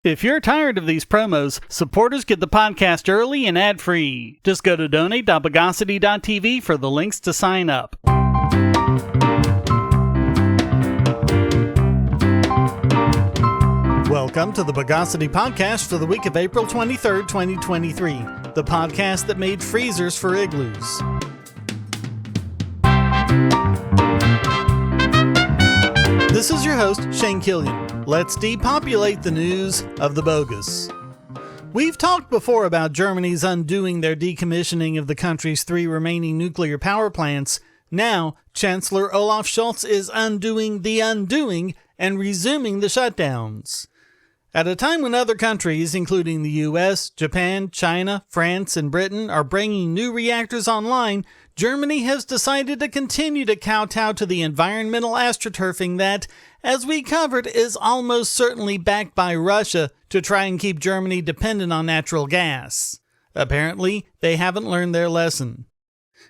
If you're tired of these promos, supporters get the podcast early and ad-free. Just go to donate.bogosity.tv for the links to sign up. Welcome to the Bogosity Podcast for the week of April 23rd, 2023, the podcast that made freezers for igloos. This is your host, Shane Killian. Let's depopulate the news of the bogus. We've talked before about Germany's undoing their decommissioning of the country's 3 remaining nuclear power plants. Now, Chancellor Olaf Scholz is undoing the undoing and resuming the shutdowns. At a time when other countries, including the US, Japan, China, France, and Britain, are bringing new reactors online, Germany has decided to continue to kowtow to the environmental astroturfing that, as we covered, is almost certainly backed by Russia to try and keep Germany dependent on natural gas. Apparently, they haven't learned their lesson.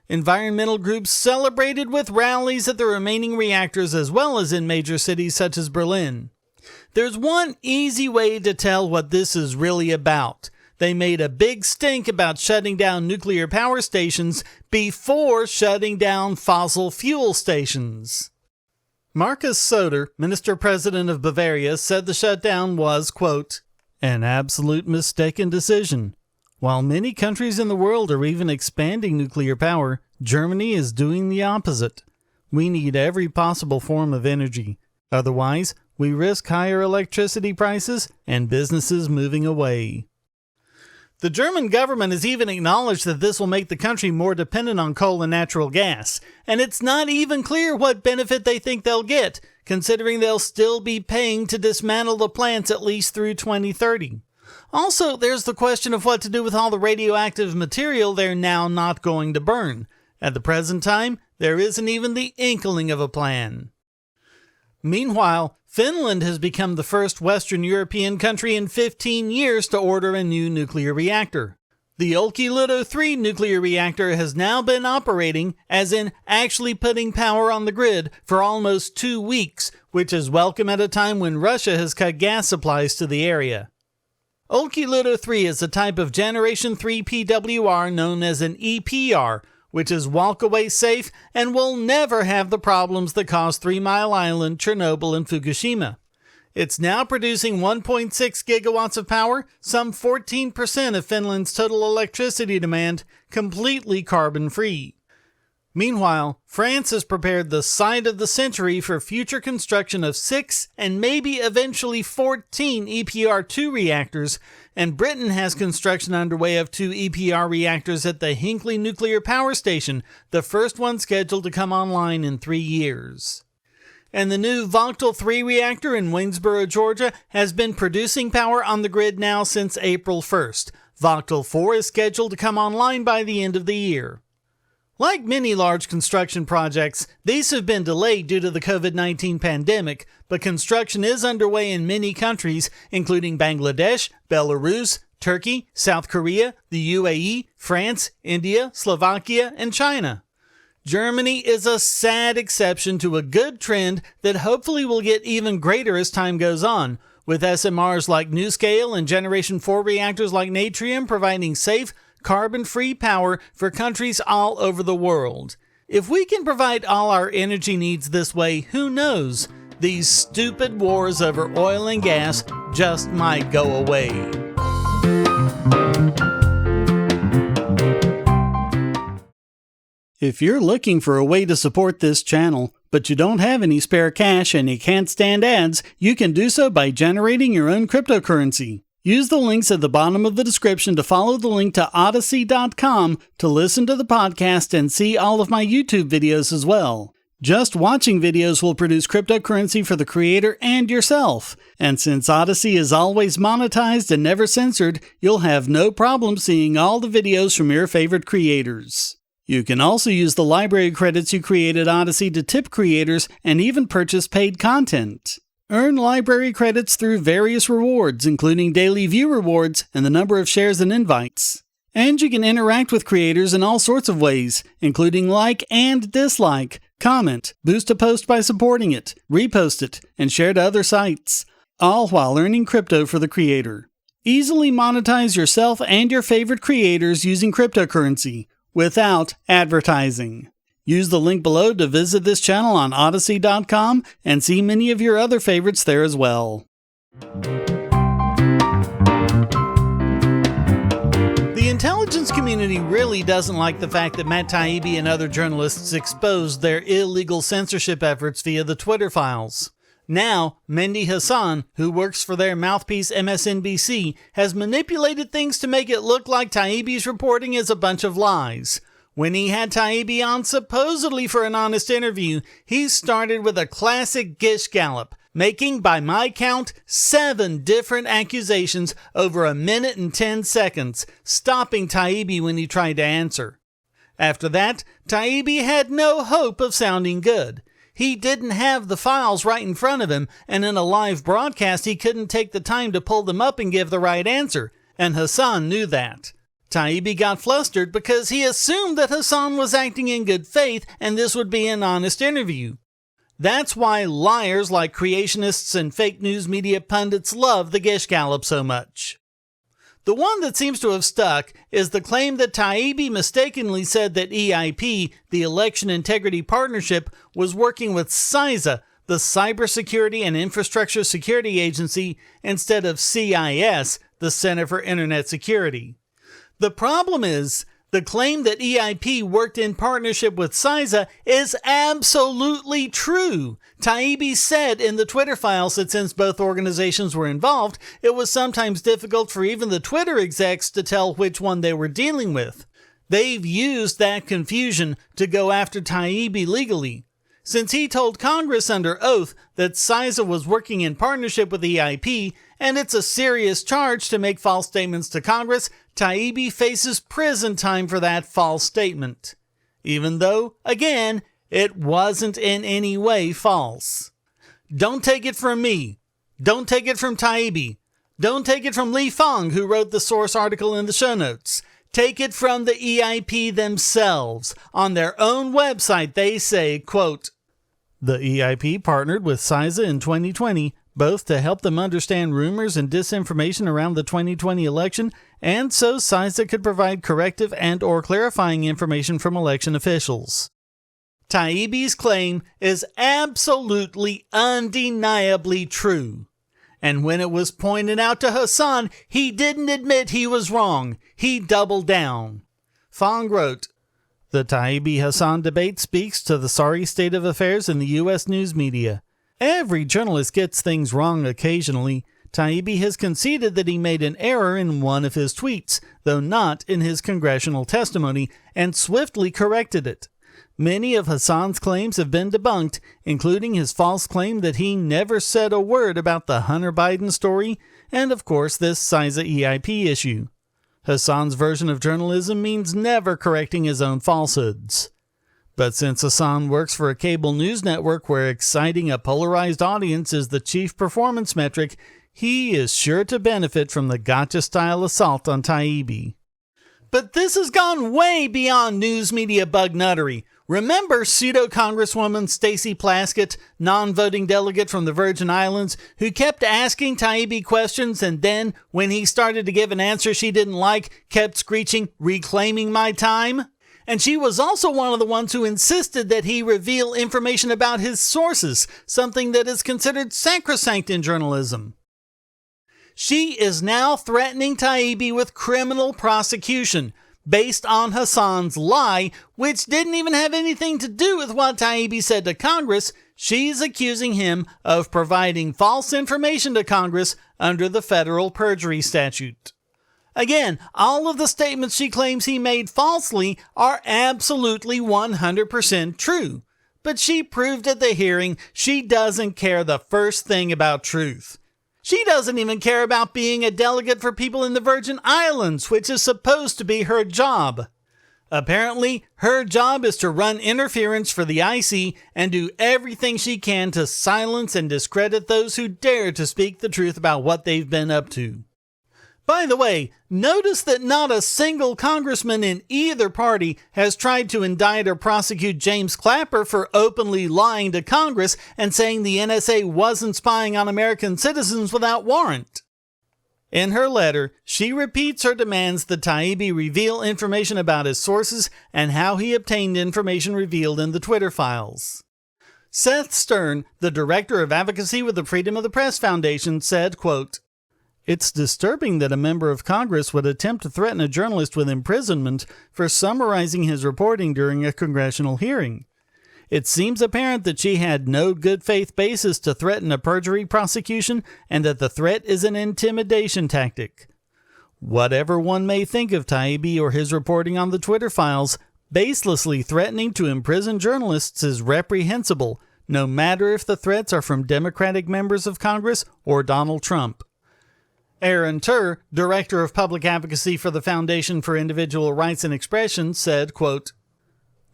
Environmental groups celebrated with rallies at the remaining reactors as well as in major cities such as Berlin. There's one easy way to tell what this is really about. They made a big stink about shutting down nuclear power stations before shutting down fossil fuel stations. Markus Söder, Minister-President of Bavaria, said the shutdown was, quote, an absolute mistaken decision. While many countries in the world are even expanding nuclear power, Germany is doing the opposite. We need every possible form of energy. Otherwise, we risk higher electricity prices and businesses moving away. The German government has even acknowledged that this will make the country more dependent on coal and natural gas, and it's not even clear what benefit they think they'll get, considering they'll still be paying to dismantle the plants at least through 2030. Also, there's the question of what to do with all the radioactive material they're now not going to burn. At the present time, there isn't even the inkling of a plan. Meanwhile, Finland has become the first Western European country in 15 years to order a new nuclear reactor. The Olkiluoto 3 nuclear reactor has now been operating, as in actually putting power on the grid, for almost 2 weeks, which is welcome at a time when Russia has cut gas supplies to the area. Olkiluoto 3 is a type of Generation 3 PWR known as an EPR, which is walk-away safe and will never have the problems that caused 3 Mile Island, Chernobyl, and Fukushima. It's now producing 1.6 gigawatts of power, some 14% of Finland's total electricity demand, completely carbon-free. Meanwhile, France has prepared the site of the century for future construction of 6 and maybe eventually 14 EPR2 reactors, and Britain has construction underway of 2 EPR reactors at the Hinkley Nuclear Power Station, the first one scheduled to come online in 3 years. And the new Vogtle 3 reactor in Waynesboro, Georgia, has been producing power on the grid now since April 1st. Vogtle 4 is scheduled to come online by the end of the year. Like many large construction projects, these have been delayed due to the COVID-19 pandemic, but construction is underway in many countries, including Bangladesh, Belarus, Turkey, South Korea, the UAE, France, India, Slovakia, and China. Germany is a sad exception to a good trend that hopefully will get even greater as time goes on, with SMRs like NuScale and Generation 4 reactors like Natrium providing safe, carbon-free power for countries all over the world. If we can provide all our energy needs this way, who knows? These stupid wars over oil and gas just might go away. If you're looking for a way to support this channel, but you don't have any spare cash and you can't stand ads, you can do so by generating your own cryptocurrency. Use the links at the bottom of the description to follow the link to Odysee.com to listen to the podcast and see all of my YouTube videos as well. Just watching videos will produce cryptocurrency for the creator and yourself. And since Odysee is always monetized and never censored, you'll have no problem seeing all the videos from your favorite creators. You can also use the library credits you create at Odysee to tip creators and even purchase paid content. Earn library credits through various rewards, including daily view rewards and the number of shares and invites. And you can interact with creators in all sorts of ways, including like and dislike, comment, boost a post by supporting it, repost it, and share to other sites. all while earning crypto for the creator. Easily monetize yourself and your favorite creators using cryptocurrency without advertising. Use the link below to visit this channel on Odysee.com and see many of your other favorites there as well. The intelligence community really doesn't like the fact that Matt Taibbi and other journalists exposed their illegal censorship efforts via the Twitter files. Now, Mehdi Hasan, who works for their mouthpiece MSNBC, has manipulated things to make it look like Taibbi's reporting is a bunch of lies. When he had Taibbi on supposedly for an honest interview, he started with a classic Gish Gallop, making, by my count, 7 different accusations over 1 minute and 10 seconds, stopping Taibbi when he tried to answer. After that, Taibbi had no hope of sounding good. He didn't have the files right in front of him, and in a live broadcast he couldn't take the time to pull them up and give the right answer, and Hasan knew that. Taibbi got flustered because he assumed that Hasan was acting in good faith and this would be an honest interview. That's why liars like creationists and fake news media pundits love the Gish Gallop so much. The one that seems to have stuck is the claim that Taibbi mistakenly said that EIP, the Election Integrity Partnership, was working with CISA, the Cybersecurity and Infrastructure Security Agency, instead of CIS, the Center for Internet Security. The problem is, the claim that EIP worked in partnership with CISA is absolutely true. Taibbi said in the Twitter files that since both organizations were involved, it was sometimes difficult for even the Twitter execs to tell which one they were dealing with. They've used that confusion to go after Taibbi legally. Since he told Congress under oath that CISA was working in partnership with EIP, and it's a serious charge to make false statements to Congress, Taibbi faces prison time for that false statement. Even though, again, it wasn't in any way false. Don't take it from me. Don't take it from Taibbi. Don't take it from Li Fang, who wrote the source article in the show notes. Take it from the EIP themselves. On their own website, they say, quote, "The EIP partnered with CISA in 2020, both to help them understand rumors and disinformation around the 2020 election, and so CISA could provide corrective and/or clarifying information from election officials." Taibbi's claim is absolutely undeniably true. And when it was pointed out to Hasan, he didn't admit he was wrong. He doubled down. Fang wrote, "The Taibbi-Hasan debate speaks to the sorry state of affairs in the U.S. news media. Every journalist gets things wrong occasionally. Taibbi has conceded that he made an error in one of his tweets, though not in his congressional testimony, and swiftly corrected it. Many of Hasan's claims have been debunked, including his false claim that he never said a word about the Hunter Biden story, and of course this CISA EIP issue. Hasan's version of journalism means never correcting his own falsehoods. But since Hasan works for a cable news network where exciting a polarized audience is the chief performance metric, he is sure to benefit from the gotcha-style assault on Taibbi. But this has gone way beyond news media bug nuttery. Remember pseudo-Congresswoman Stacey Plaskett, non-voting delegate from the Virgin Islands, who kept asking Taibbi questions and then, when he started to give an answer she didn't like, kept screeching, "Reclaiming my time"? And she was also one of the ones who insisted that he reveal information about his sources, something that is considered sacrosanct in journalism. She is now threatening Taibbi with criminal prosecution based on Hasan's lie, which didn't even have anything to do with what Taibbi said to Congress. She's accusing him of providing false information to Congress under the federal perjury statute. Again, all of the statements she claims he made falsely are absolutely 100% true. But she proved at the hearing she doesn't care the first thing about truth. She doesn't even care about being a delegate for people in the Virgin Islands, which is supposed to be her job. Apparently, her job is to run interference for the IC and do everything she can to silence and discredit those who dare to speak the truth about what they've been up to. By the way, notice that not a single congressman in either party has tried to indict or prosecute James Clapper for openly lying to Congress and saying the NSA wasn't spying on American citizens without warrant. In her letter, she repeats her demands that Taibbi reveal information about his sources and how he obtained information revealed in the Twitter files. Seth Stern, the director of advocacy with the Freedom of the Press Foundation, said, quote, "It's disturbing that a member of Congress would attempt to threaten a journalist with imprisonment for summarizing his reporting during a congressional hearing. It seems apparent that she had no good faith basis to threaten a perjury prosecution and that the threat is an intimidation tactic. Whatever one may think of Taibbi or his reporting on the Twitter files, baselessly threatening to imprison journalists is reprehensible, no matter if the threats are from Democratic members of Congress or Donald Trump." Aaron Turr, director of public advocacy for the Foundation for Individual Rights and Expression, said, quote,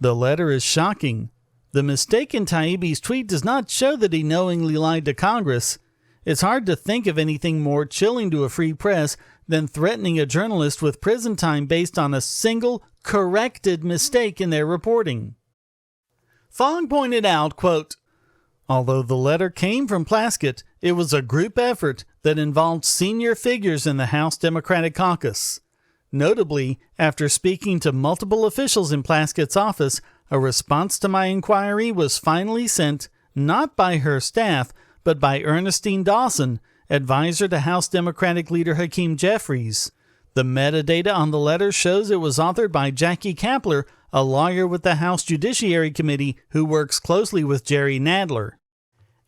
"The letter is shocking. The mistake in Taibbi's tweet does not show that he knowingly lied to Congress. It's hard to think of anything more chilling to a free press than threatening a journalist with prison time based on a single corrected mistake in their reporting." Fong pointed out, quote, "Although the letter came from Plaskett, it was a group effort that involved senior figures in the House Democratic Caucus. Notably, after speaking to multiple officials in Plaskett's office, a response to my inquiry was finally sent not by her staff, but by Ernestine Dawson, advisor to House Democratic leader Hakeem Jeffries. The metadata on the letter shows it was authored by Jackie Kapler, a lawyer with the House Judiciary Committee who works closely with Jerry Nadler."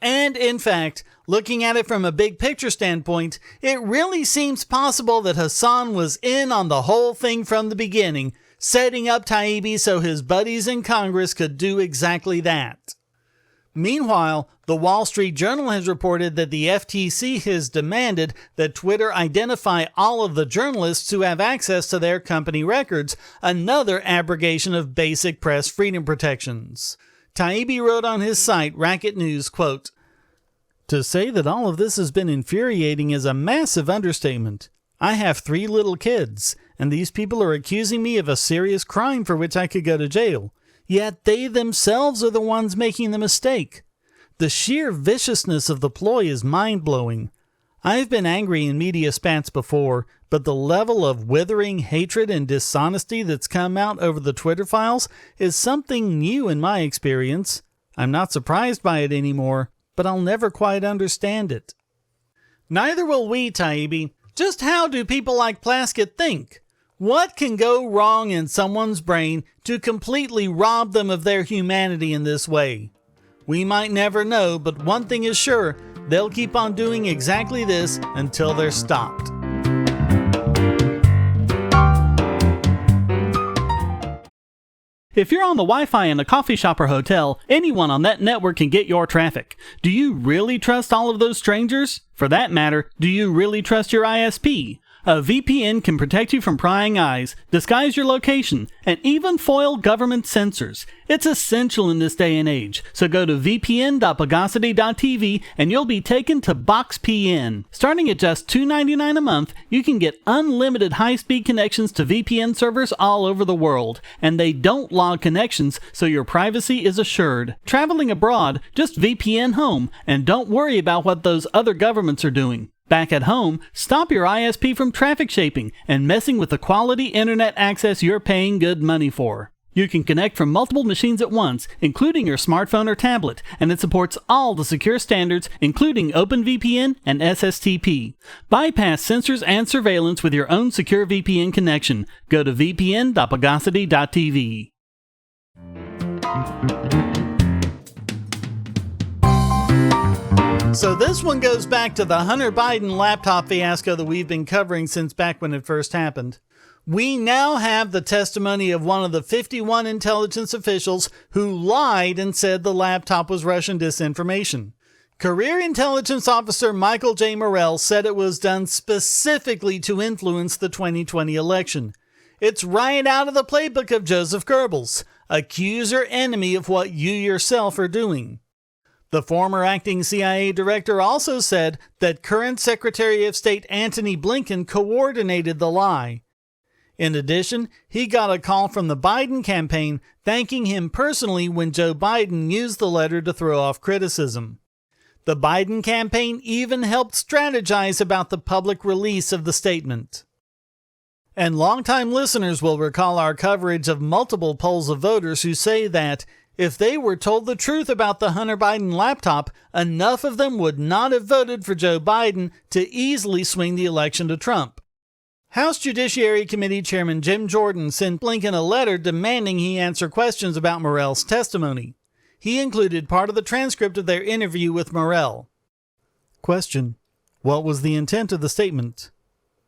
And in fact, looking at it from a big picture standpoint, it really seems possible that Hassan was in on the whole thing from the beginning, setting up Taibbi so his buddies in Congress could do exactly that. Meanwhile, the Wall Street Journal has reported that the FTC has demanded that Twitter identify all of the journalists who have access to their company records, another abrogation of basic press freedom protections. Taibbi wrote on his site, Racket News, quote, "To say that all of this has been infuriating is a massive understatement. I have 3 little kids, and these people are accusing me of a serious crime for which I could go to jail. Yet they themselves are the ones making the mistake. The sheer viciousness of the ploy is mind-blowing. I've been angry in media spats before, but the level of withering hatred and dishonesty that's come out over the Twitter files is something new in my experience. I'm not surprised by it anymore, but I'll never quite understand it." Neither will we, Taibbi. Just how do people like Plaskett think? What can go wrong in someone's brain to completely rob them of their humanity in this way? We might never know, but one thing is sure, they'll keep on doing exactly this until they're stopped. If you're on the Wi-Fi in a coffee shop or hotel, anyone on that network can get your traffic. Do you really trust all of those strangers? For that matter, do you really trust your ISP? A VPN can protect you from prying eyes, disguise your location, and even foil government censors. It's essential in this day and age, so go to vpn.bogosity.tv and you'll be taken to BoxPN. Starting at just $2.99 a month, you can get unlimited high-speed connections to VPN servers all over the world, and they don't log connections, so your privacy is assured. Traveling abroad, just VPN home, and don't worry about what those other governments are doing. Back at home, stop your ISP from traffic shaping and messing with the quality internet access you're paying good money for. You can connect from multiple machines at once, including your smartphone or tablet, and it supports all the secure standards, including OpenVPN and SSTP. Bypass censors and surveillance with your own secure VPN connection. Go to vpn.bogosity.tv. So this one goes back to the Hunter Biden laptop fiasco that we've been covering since back when it first happened. We now have the testimony of one of the 51 intelligence officials who lied and said the laptop was Russian disinformation. Career intelligence officer Michael J. Morrell said it was done specifically to influence the 2020 election. It's right out of the playbook of Joseph Goebbels. Accuse your enemy of what you yourself are doing. The former acting CIA director also said that current Secretary of State Antony Blinken coordinated the lie. In addition, he got a call from the Biden campaign thanking him personally when Joe Biden used the letter to throw off criticism. The Biden campaign even helped strategize about the public release of the statement. And longtime listeners will recall our coverage of multiple polls of voters who say that if they were told the truth about the Hunter Biden laptop, enough of them would not have voted for Joe Biden to easily swing the election to Trump. House Judiciary Committee Chairman Jim Jordan sent Blinken a letter demanding he answer questions about Morell's testimony. He included part of the transcript of their interview with Morell. Question: what was the intent of the statement?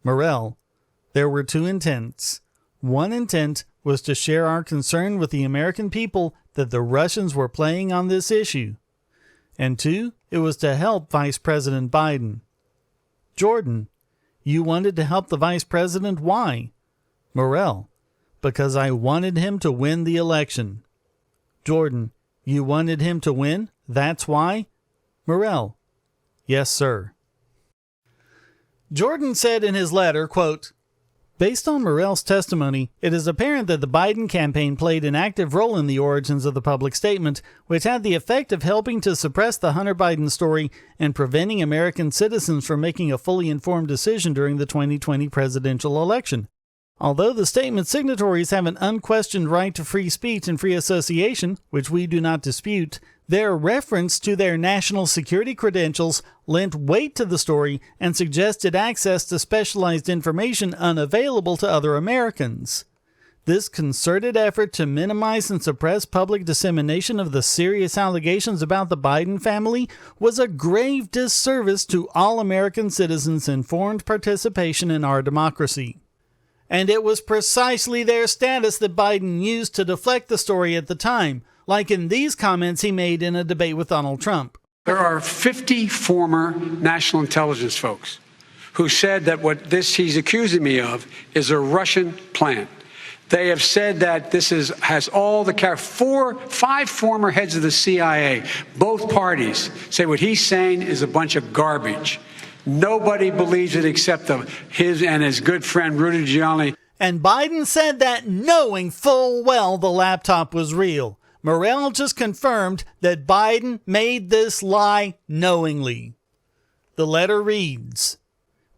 Morell: there were two intents. One intent was to share our concern with the American people that the Russians were playing on this issue. And two, it was to help Vice President Biden. Jordan: you wanted to help the Vice President. Why? Morell: because I wanted him to win the election. Jordan: you wanted him to win? That's why? Morell: yes, sir. Jordan said in his letter, quote, based on Morell's testimony, it is apparent that the Biden campaign played an active role in the origins of the public statement, which had the effect of helping to suppress the Hunter Biden story and preventing American citizens from making a fully informed decision during the 2020 presidential election. Although the statement signatories have an unquestioned right to free speech and free association, which we do not dispute, their reference to their national security credentials lent weight to the story and suggested access to specialized information unavailable to other Americans. This concerted effort to minimize and suppress public dissemination of the serious allegations about the Biden family was a grave disservice to all American citizens' informed participation in our democracy. And it was precisely their status that Biden used to deflect the story at the time, like in these comments he made in a debate with Donald Trump. There are 50 former national intelligence folks who said that what he's accusing me of is a Russian plan. They have said that this has all the five former heads of the CIA, both parties, say what he's saying is a bunch of garbage. Nobody believes it except his and his good friend Rudy Giuliani. And Biden said that knowing full well the laptop was real. Morell just confirmed that Biden made this lie knowingly. The letter reads,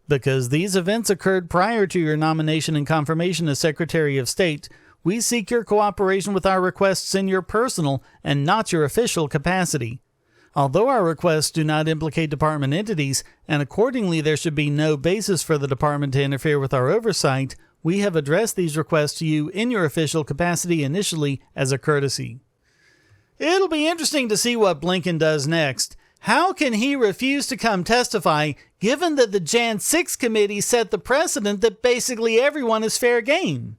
because these events occurred prior to your nomination and confirmation as Secretary of State, we seek your cooperation with our requests in your personal and not your official capacity. Although our requests do not implicate department entities, and accordingly there should be no basis for the department to interfere with our oversight, we have addressed these requests to you in your official capacity initially as a courtesy. It'll be interesting to see what Blinken does next. How can he refuse to come testify, given that the Jan 6 committee set the precedent that basically everyone is fair game?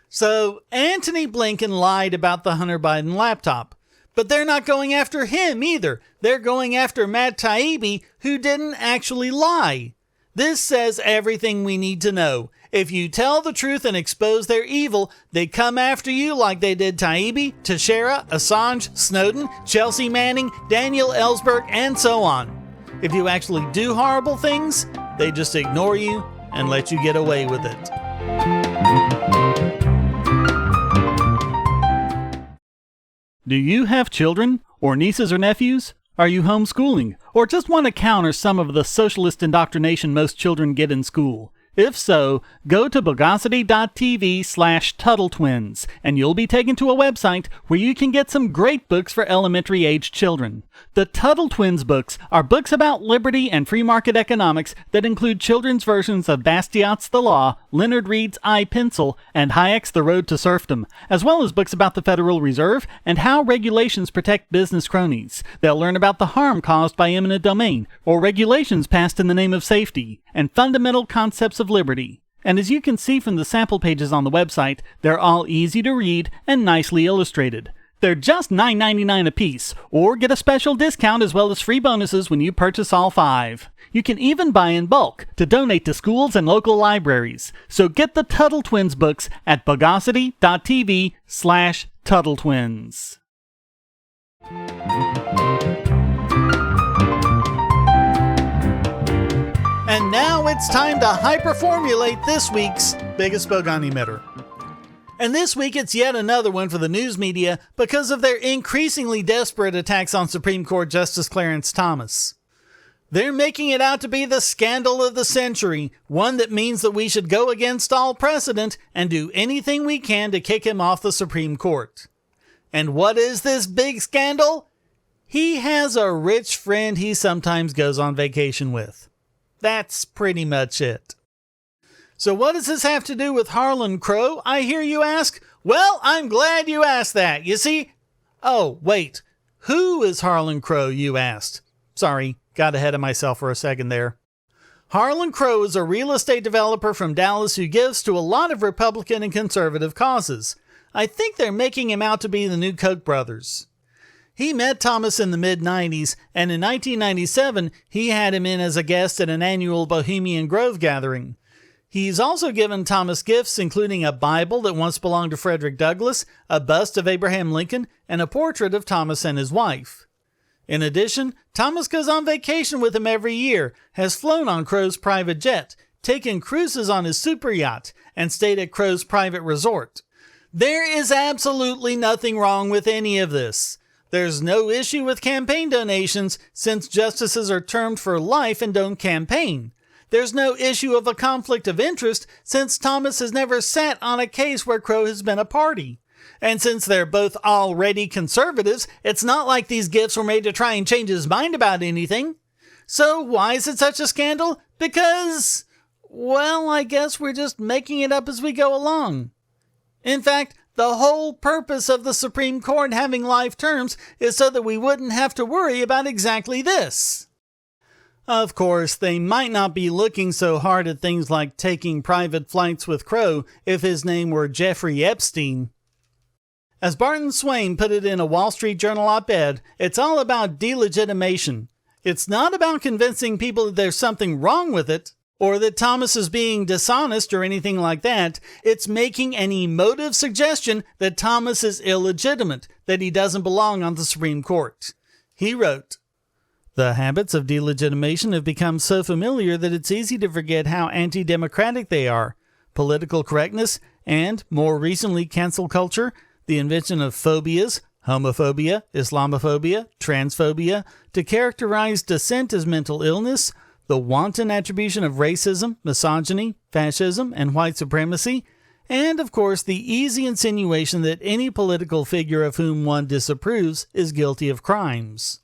So, Antony Blinken lied about the Hunter Biden laptop. But they're not going after him either. They're going after Matt Taibbi, who didn't actually lie. This says everything we need to know. If you tell the truth and expose their evil, they come after you like they did Taibbi, Teixeira, Assange, Snowden, Chelsea Manning, Daniel Ellsberg, and so on. If you actually do horrible things, they just ignore you and let you get away with it. Do you have children, or nieces or nephews? Are you homeschooling, or just want to counter some of the socialist indoctrination most children get in school? If so, go to bogosity.tv/TuttleTwins, and you'll be taken to a website where you can get some great books for elementary-age children. The Tuttle Twins books are books about liberty and free market economics that include children's versions of Bastiat's The Law, Leonard Read's I, Pencil, and Hayek's The Road to Serfdom, as well as books about the Federal Reserve and how regulations protect business cronies. They'll learn about the harm caused by eminent domain, or regulations passed in the name of safety, and fundamental concepts of liberty. And as you can see from the sample pages on the website, they're all easy to read and nicely illustrated. They're just $9.99 a piece, or get a special discount as well as free bonuses when you purchase all 5. You can even buy in bulk to donate to schools and local libraries. So get the Tuttle Twins books at bogosity.tv/TuttleTwins. And now it's time to hyperformulate this week's biggest bogon emitter. And this week it's yet another one for the news media because of their increasingly desperate attacks on Supreme Court Justice Clarence Thomas. They're making it out to be the scandal of the century, one that means that we should go against all precedent and do anything we can to kick him off the Supreme Court. And what is this big scandal? He has a rich friend he sometimes goes on vacation with. That's pretty much it. So what does this have to do with Harlan Crow, I hear you ask? Well, I'm glad you asked that. You see... Oh, wait. Who is Harlan Crow, you asked? Sorry, got ahead of myself for a second there. Harlan Crow is a real estate developer from Dallas who gives to a lot of Republican and conservative causes. I think they're making him out to be the new Koch brothers. He met Thomas in the mid-90s, and in 1997, he had him in as a guest at an annual Bohemian Grove gathering. He's also given Thomas gifts, including a Bible that once belonged to Frederick Douglass, a bust of Abraham Lincoln, and a portrait of Thomas and his wife. In addition, Thomas goes on vacation with him every year, has flown on Crow's private jet, taken cruises on his super yacht, and stayed at Crow's private resort. There is absolutely nothing wrong with any of this. There's no issue with campaign donations since justices are termed for life and don't campaign. There's no issue of a conflict of interest since Thomas has never sat on a case where Crow has been a party. And since they're both already conservatives, it's not like these gifts were made to try and change his mind about anything. So why is it such a scandal? Because, well, I guess we're just making it up as we go along. In fact, the whole purpose of the Supreme Court having life terms is so that we wouldn't have to worry about exactly this. Of course, they might not be looking so hard at things like taking private flights with Crow if his name were Jeffrey Epstein. As Barton Swain put it in a Wall Street Journal op-ed, it's all about delegitimation. It's not about convincing people that there's something wrong with it, or that Thomas is being dishonest or anything like that. It's making an emotive suggestion that Thomas is illegitimate, that he doesn't belong on the Supreme Court. He wrote, "The habits of delegitimation have become so familiar that it's easy to forget how anti-democratic they are. Political correctness and, more recently, cancel culture, the invention of phobias, homophobia, Islamophobia, transphobia, to characterize dissent as mental illness, the wanton attribution of racism, misogyny, fascism, and white supremacy, and, of course, the easy insinuation that any political figure of whom one disapproves is guilty of crimes."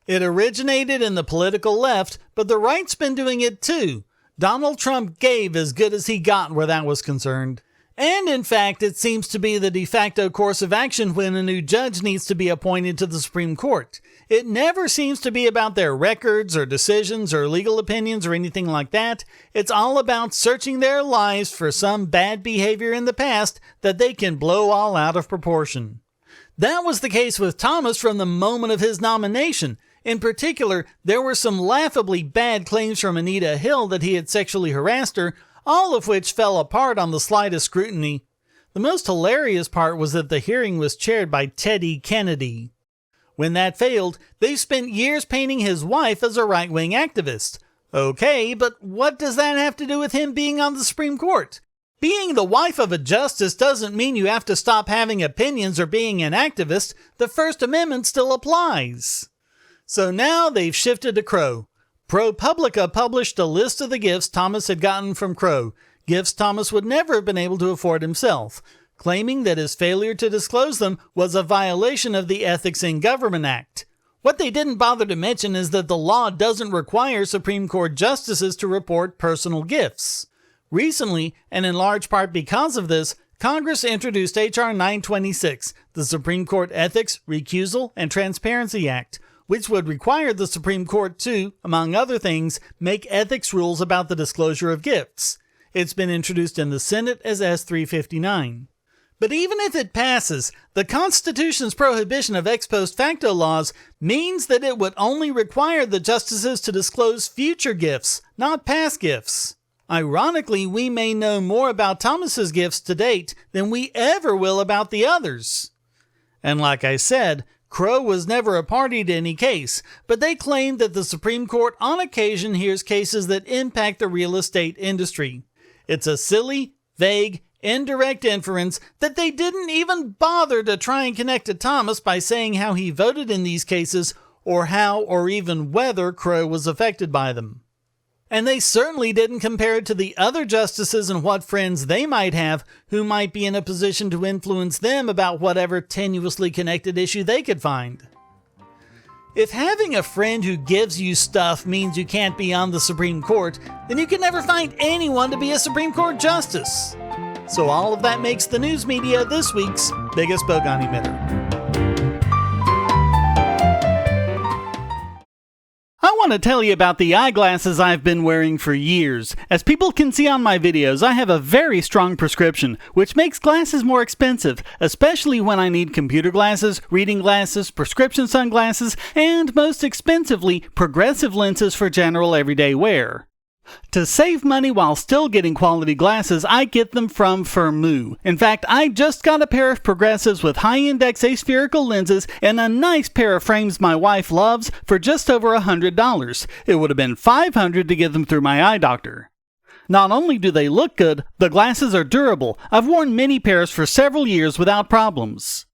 It originated in the political left, but the right's been doing it too. Donald Trump gave as good as he got where that was concerned. And in fact, it seems to be the de facto course of action when a new judge needs to be appointed to the Supreme Court. It never seems to be about their records or decisions or legal opinions or anything like that. It's all about searching their lives for some bad behavior in the past that they can blow all out of proportion. That was the case with Thomas from the moment of his nomination. In particular, there were some laughably bad claims from Anita Hill that he had sexually harassed her, all of which fell apart on the slightest scrutiny. The most hilarious part was that the hearing was chaired by Teddy Kennedy. When that failed, they spent years painting his wife as a right-wing activist. Okay, but what does that have to do with him being on the Supreme Court? Being the wife of a justice doesn't mean you have to stop having opinions or being an activist. The First Amendment still applies. So now they've shifted to Crow. ProPublica published a list of the gifts Thomas had gotten from Crow, gifts Thomas would never have been able to afford himself, claiming that his failure to disclose them was a violation of the Ethics in Government Act. What they didn't bother to mention is that the law doesn't require Supreme Court justices to report personal gifts. Recently, and in large part because of this, Congress introduced H.R. 926, the Supreme Court Ethics, Recusal, and Transparency Act, which would require the Supreme Court to, among other things, make ethics rules about the disclosure of gifts. It's been introduced in the Senate as S-359. But even if it passes, the Constitution's prohibition of ex post facto laws means that it would only require the justices to disclose future gifts, not past gifts. Ironically, we may know more about Thomas's gifts to date than we ever will about the others. And like I said, Crow was never a party to any case, but they claimed that the Supreme Court on occasion hears cases that impact the real estate industry. It's a silly, vague, indirect inference that they didn't even bother to try and connect to Thomas by saying how he voted in these cases or how or even whether Crow was affected by them. And they certainly didn't compare it to the other justices and what friends they might have who might be in a position to influence them about whatever tenuously connected issue they could find. If having a friend who gives you stuff means you can't be on the Supreme Court, then you can never find anyone to be a Supreme Court justice. So all of that makes the news media this week's biggest bogon emitter. I want to tell you about the eyeglasses I've been wearing for years. As people can see on my videos, I have a very strong prescription, which makes glasses more expensive, especially when I need computer glasses, reading glasses, prescription sunglasses, and most expensively, progressive lenses for general everyday wear. To save money while still getting quality glasses, I get them from Firmoo. In fact, I just got a pair of progressives with high-index aspherical lenses and a nice pair of frames my wife loves for just over $100. It would have been $500 to get them through my eye doctor. Not only do they look good, the glasses are durable. I've worn many pairs for several years without problems.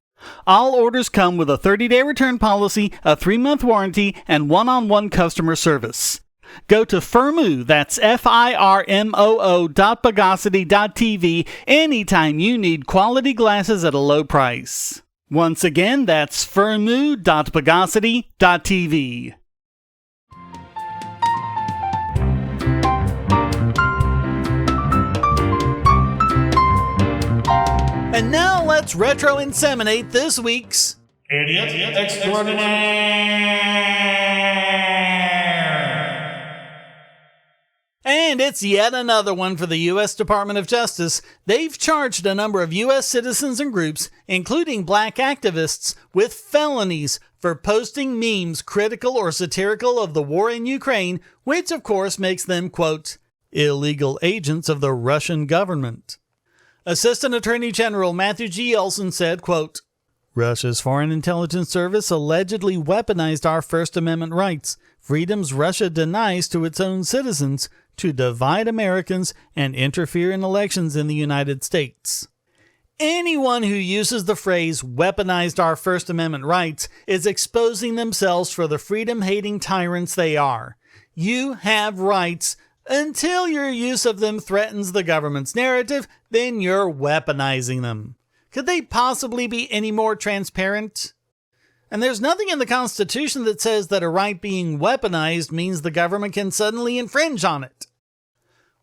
All orders come with a 30-day return policy, a 3-month warranty, and one-on-one customer service. Go to Firmoo, that's FIRMOO.Bogosity.tv anytime you need quality glasses at a low price. Once again, that's Firmoo.Bogosity.tv. And now let's retro-inseminate this week's Idiot Extraordinaire! And it's yet another one for the U.S. Department of Justice. They've charged a number of U.S. citizens and groups, including black activists, with felonies for posting memes critical or satirical of the war in Ukraine, which of course makes them, quote, illegal agents of the Russian government. Assistant Attorney General Matthew G. Olson said, quote, Russia's Foreign Intelligence Service allegedly weaponized our First Amendment rights, freedoms Russia denies to its own citizens, to divide Americans and interfere in elections in the United States. Anyone who uses the phrase weaponized our First Amendment rights is exposing themselves for the freedom-hating tyrants they are. You have rights until your use of them threatens the government's narrative, then you're weaponizing them. Could they possibly be any more transparent? And there's nothing in the Constitution that says that a right being weaponized means the government can suddenly infringe on it.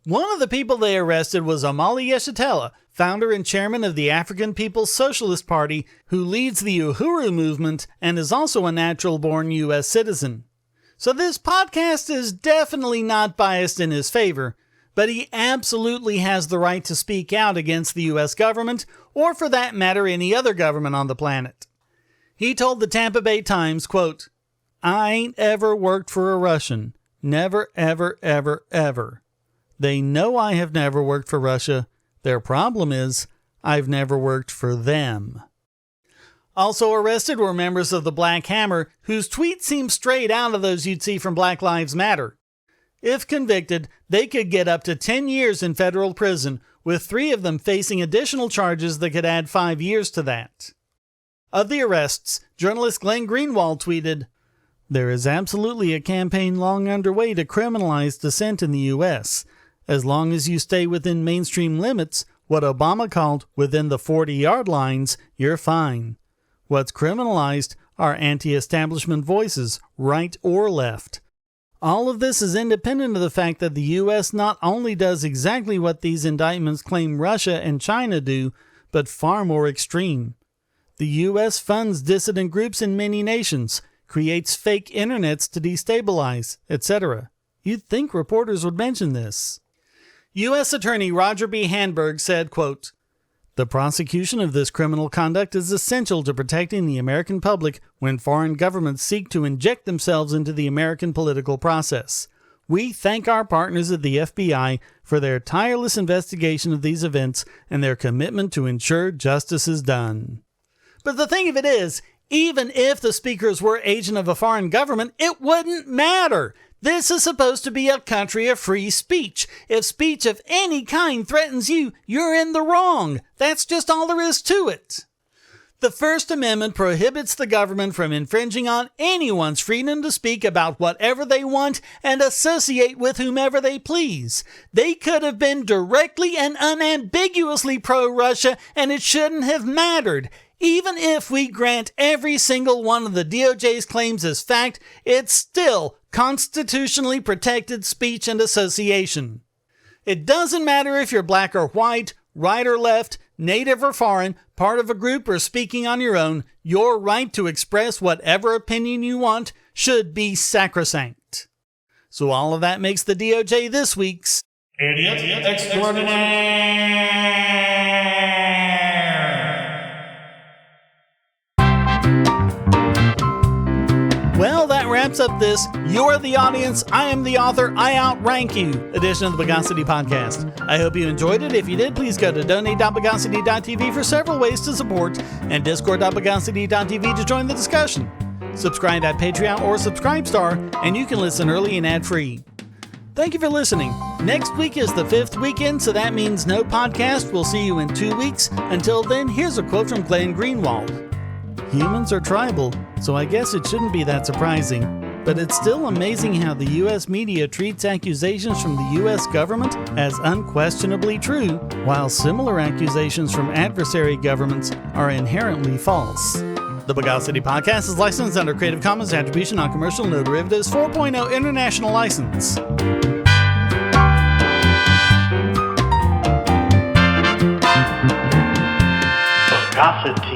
One of the people they arrested was Omali Yeshitela, founder and chairman of the African People's Socialist Party, who leads the Uhuru movement and is also a natural-born U.S. citizen. So this podcast is definitely not biased in his favor, but he absolutely has the right to speak out against the U.S. government, or for that matter any other government on the planet. He told the Tampa Bay Times, quote, I ain't ever worked for a Russian. Never, ever, ever, ever. They know I have never worked for Russia. Their problem is, I've never worked for them. Also arrested were members of the Black Hammer, whose tweets seem straight out of those you'd see from Black Lives Matter. If convicted, they could get up to 10 years in federal prison, with 3 of them facing additional charges that could add 5 years to that. Of the arrests, journalist Glenn Greenwald tweeted, There is absolutely a campaign long underway to criminalize dissent in the U.S. As long as you stay within mainstream limits, what Obama called within the 40-yard lines, you're fine. What's criminalized are anti-establishment voices, right or left. All of this is independent of the fact that the U.S. not only does exactly what these indictments claim Russia and China do, but far more extreme. The U.S. funds dissident groups in many nations, creates fake internets to destabilize, etc. You'd think reporters would mention this. U.S. Attorney Roger B. Handberg said, quote, The prosecution of this criminal conduct is essential to protecting the American public when foreign governments seek to inject themselves into the American political process. We thank our partners at the FBI for their tireless investigation of these events and their commitment to ensure justice is done. But the thing of it is, Even if the speakers were agent of a foreign government, it wouldn't matter. This is supposed to be a country of free speech. If speech of any kind threatens you, you're in the wrong. That's just all there is to it. The First Amendment prohibits the government from infringing on anyone's freedom to speak about whatever they want and associate with whomever they please. They could have been directly and unambiguously pro-Russia, and it shouldn't have mattered. Even if we grant every single one of the DOJ's claims as fact, it's still constitutionally protected speech and association. It doesn't matter if you're black or white, right or left, native or foreign, part of a group or speaking on your own, your right to express whatever opinion you want should be sacrosanct. So all of that makes the DOJ this week's Idiot extraordinaire. Well, that wraps up this You're the Audience, I Am the Author, I Outrank You edition of the Bogosity Podcast. I hope you enjoyed it. If you did, please go to donate.bogosity.tv for several ways to support and discord.bogosity.tv to join the discussion. Subscribe at Patreon or Subscribestar, and you can listen early and ad-free. Thank you for listening. Next week is the 5th weekend, so that means no podcast. We'll see you in 2 weeks. Until then, here's a quote from Glenn Greenwald. Humans are tribal, so I guess it shouldn't be that surprising. But it's still amazing how the U.S. media treats accusations from the U.S. government as unquestionably true, while similar accusations from adversary governments are inherently false. The Bogosity Podcast is licensed under Creative Commons Attribution Non-Commercial No Derivatives 4.0 International License. Bogosity.